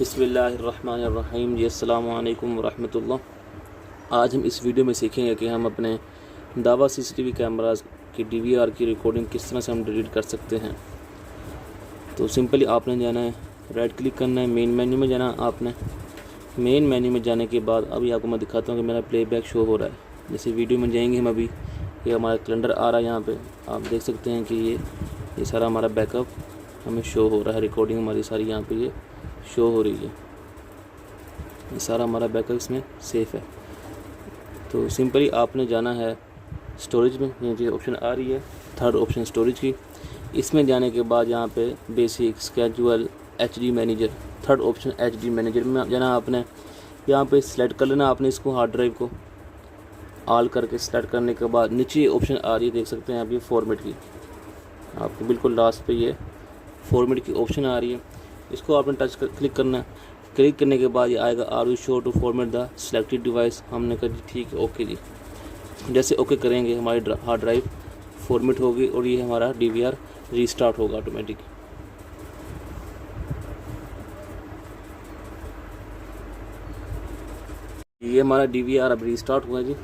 बिस्मिल्लाहिर्रहमानिर्रहीम जी, अस्सलामु अलैकुम वरहमतुल्लाह। आज हम इस वीडियो में सीखेंगे कि हम अपने दावा सीसीटीवी कैमरास की डीवीआर की रिकॉर्डिंग किस तरह से हम डिलीट कर सकते हैं। तो सिंपली आपने जाना है, राइट क्लिक करना है, मेन मेन्यू में जाना आपने। मेन मेन्यू में जाने के बाद अभी आपको मैं दिखाता हूँ कि मेरा प्लेबैक शो हो रहा है। जैसे वीडियो में जाएंगे हम, अभी ये हमारा कैलेंडर आ रहा है, यहाँ पे आप देख सकते हैं कि ये सारा हमारा बैकअप हमें शो हो रहा है। रिकॉर्डिंग हमारी सारी यहाँ पे ये शो हो रही है। ये सारा हमारा बैकअप इसमें सेफ़ है। तो सिंपली आपने जाना है स्टोरेज में, ये जो ऑप्शन आ रही है थर्ड ऑप्शन स्टोरेज की। इसमें जाने के बाद यहाँ पे basic, schedule, HD manager, third option HD manager में जाना आपने। यहाँ पे सिलेक्ट कर लेना आपने इसको, हार्ड ड्राइव को ऑल करके सिलेक्ट करने के बाद नीचे ऑप्शन आ रही है, देख सकते हैं आप, ये फॉर्मेट की। आपको बिल्कुल लास्ट पे ये फॉर्मेट की ऑप्शन आ रही है, इसको आपने क्लिक करना है। क्लिक करने के बाद ये आएगा are you sure to format the selected device. हमने कहा जी ठीक है, ओके जी। जैसे ओके करेंगे हमारी हार्ड ड्राइव फॉर्मेट होगी और ये हमारा डीवीआर रीस्टार्ट होगा ऑटोमेटिक। ये हमारा डीवीआर अब रीस्टार्ट हुआ जी।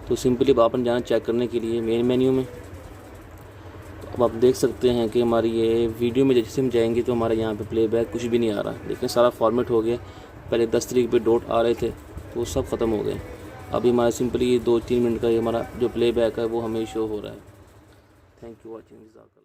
तो सिंपली अब आपने जाना चेक करने के लिए मेन मेन्यू में। अब आप देख सकते हैं कि हमारी ये वीडियो में जैसे हम जाएंगे तो हमारा यहाँ पे प्लेबैक कुछ भी नहीं आ रहा, लेकिन सारा फॉर्मेट हो गया। पहले 10 तारीख पे डॉट आ रहे थे तो वो सब ख़त्म हो गए। अभी हमारा सिंपली 2-3 मिनट का ये हमारा जो प्लेबैक है वो हमें शो हो रहा है। Thank you watching.